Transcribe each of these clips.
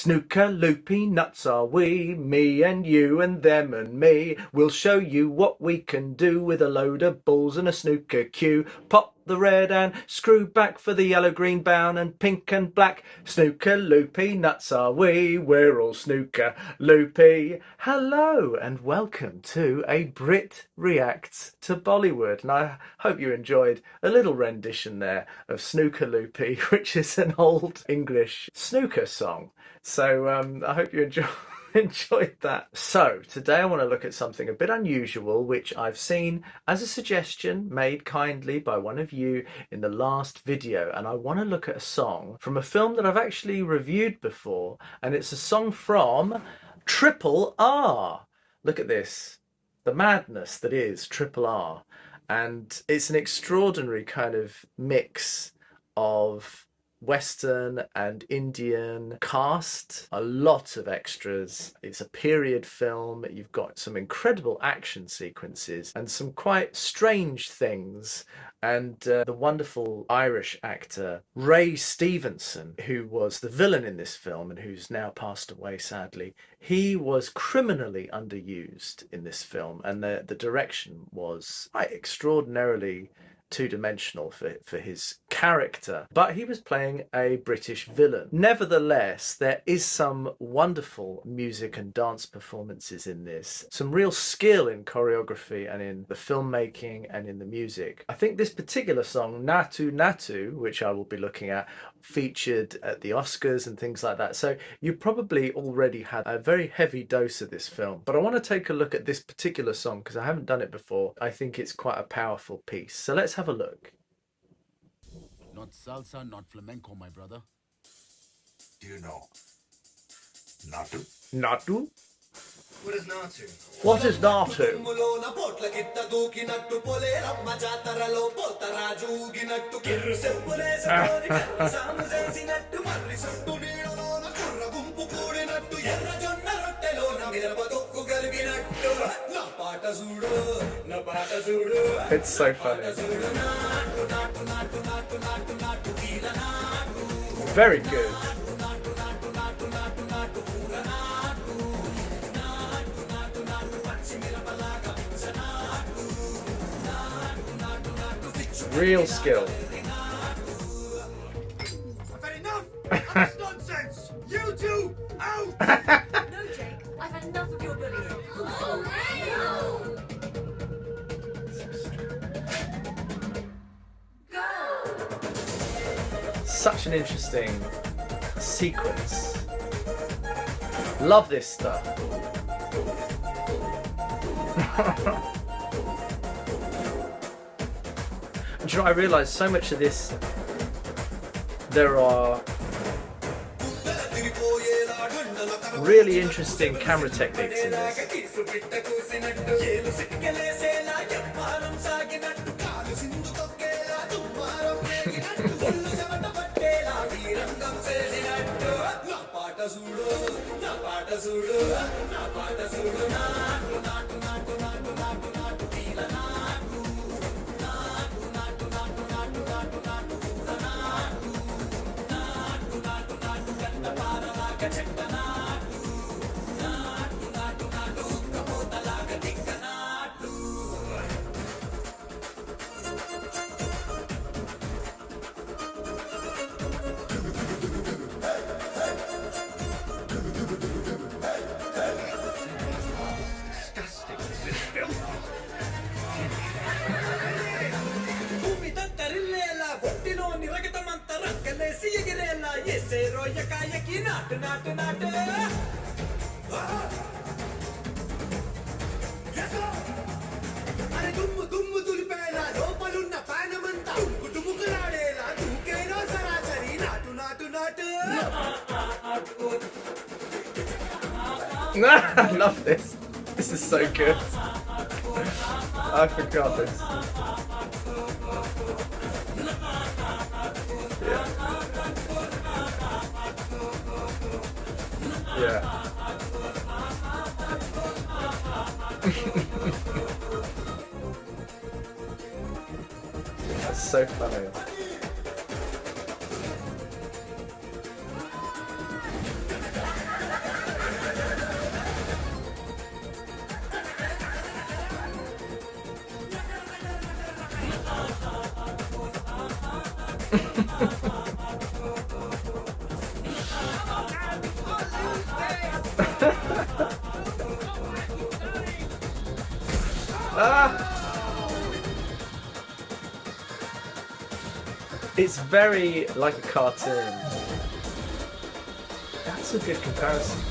Snooker loopy nuts are we, me and you and them and me. We'll show you what we can do with a load of balls and a snooker cue. Pop the red and screw back for the yellow, green, brown and pink and black. Snooker loopy nuts are we, we're all snooker loopy. Hello and welcome to a Brit Reacts to Bollywood. And I hope you enjoyed a little rendition there of Snooker Loopy, which is an old English snooker song. So I hope you enjoyed that. So today I want to look at something a bit unusual, which I've seen as a suggestion made kindly by one of you in the last video, and I want to look at a song from a film that I've actually reviewed before, and it's a song from RRR. Look at this, the madness that is RRR, and it's an extraordinary kind of mix of Western and Indian cast, a lot of extras. It's a period film. You've got some incredible action sequences and some quite strange things. And the wonderful Irish actor Ray Stevenson, who was the villain in this film and who's now passed away sadly, he was criminally underused in this film, and the direction was quite extraordinarily two-dimensional for his character, but he was playing a British villain. Nevertheless, there is some wonderful music and dance performances in this, some real skill in choreography and in the filmmaking and in the music. I think this particular song, NAATU NAATU, which I will be looking at, featured at the Oscars and things like that, so you probably already had a very heavy dose of this film. But I want to take a look at this particular song because I haven't done it before. I think it's quite a powerful piece, so let's have a look. Not salsa, not flamenco, my brother. Do you know Naatu? Naatu? What is Naatu? What is Naatu? It's so funny. Very good. Real skill. I've had enough of this nonsense! You two, out! No, Jake, I've had enough of your bullying. Such an interesting sequence. Love this stuff. Do you know, I realised so much of this, there are really interesting camera techniques in this. I love this. This is so good. I forgot this. Yeah. That's so funny. It's very like a cartoon. That's a good comparison.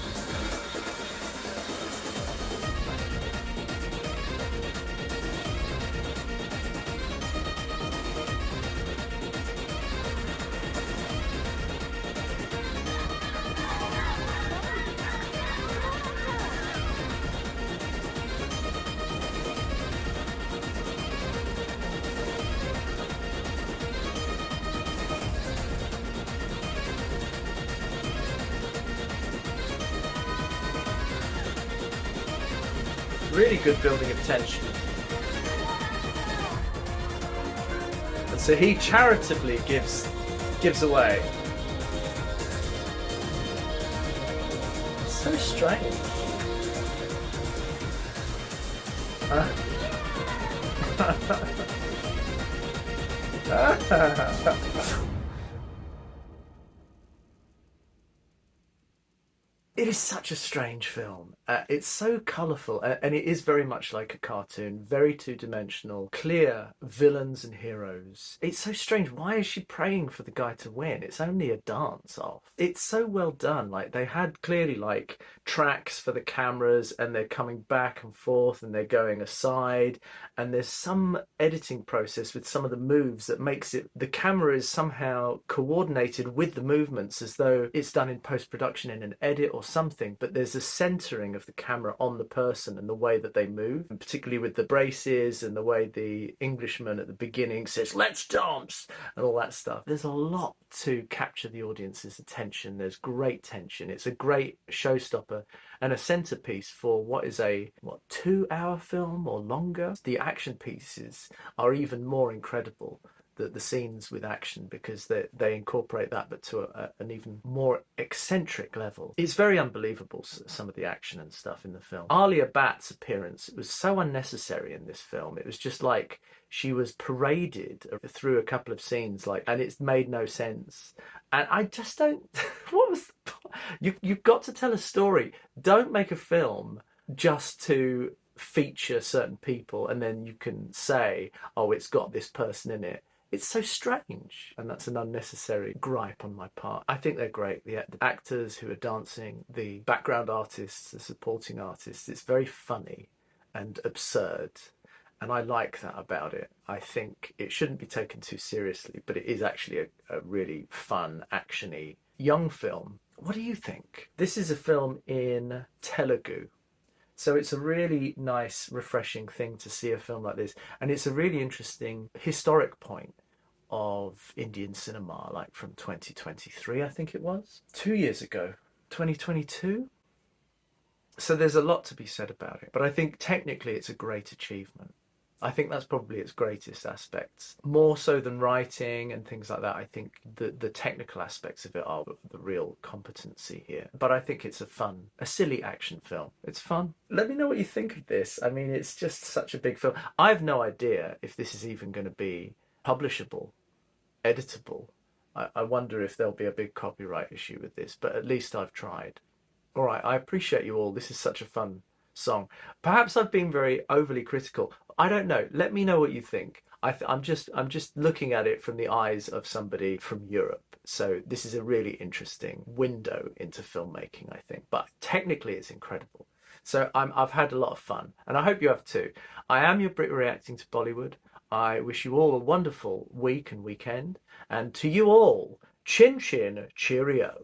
Really good building of tension. And so he charitably gives away. It's so strange. It is such a strange film. It's so colourful, and it is very much like a cartoon, very two-dimensional, clear villains and heroes. It's so strange. Why is she praying for the guy to win? It's only a dance-off. It's so well done. Like, they had clearly, like, tracks for the cameras, and they're coming back and forth, and they're going aside, and there's some editing process with some of the moves that makes it, the camera is somehow coordinated with the movements as though it's done in post-production in an edit or something, but there's a centering of the camera on the person and the way that they move, and particularly with the braces and the way the Englishman at the beginning says, "Let's dance," and all that stuff. There's a lot to capture the audience's attention. There's great tension. It's a great showstopper and a centerpiece for what is a 2-hour film or longer. The action pieces are even more incredible, the scenes with action, because they incorporate that, but to an even more eccentric level. It's very unbelievable, some of the action and stuff in the film. Alia Bhatt's appearance was so unnecessary in this film. It was just like she was paraded through a couple of scenes, like, and it's made no sense. And I just don't. What was the point? You've got to tell a story. Don't make a film just to feature certain people and then you can say, oh, it's got this person in it. It's so strange, and that's an unnecessary gripe on my part. I think they're great. The actors who are dancing, the background artists, the supporting artists, it's very funny and absurd, and I like that about it. I think it shouldn't be taken too seriously, but it is actually a really fun, actiony, young film. What do you think? This is a film in Telugu. So it's a really nice, refreshing thing to see a film like this. And it's a really interesting historic point of Indian cinema, like from 2023, I think it was. 2 years ago, 2022. So there's a lot to be said about it. But I think technically it's a great achievement. I think that's probably its greatest aspects. More so than writing and things like that, I think the technical aspects of it are the real competency here. But I think it's a silly action film. It's fun. Let me know what you think of this. I mean, it's just such a big film. I have no idea if this is even going to be publishable, editable. I wonder if there'll be a big copyright issue with this, but at least I've tried. All right, I appreciate you all. This is such a fun song. Perhaps I've been very overly critical. I don't know. Let me know what you think. I'm just looking at it from the eyes of somebody from Europe. So this is a really interesting window into filmmaking, I think. But technically, it's incredible. So I've had a lot of fun, and I hope you have too. I am your Brit Reacting to Bollywood. I wish you all a wonderful week and weekend, and to you all, chin chin, cheerio.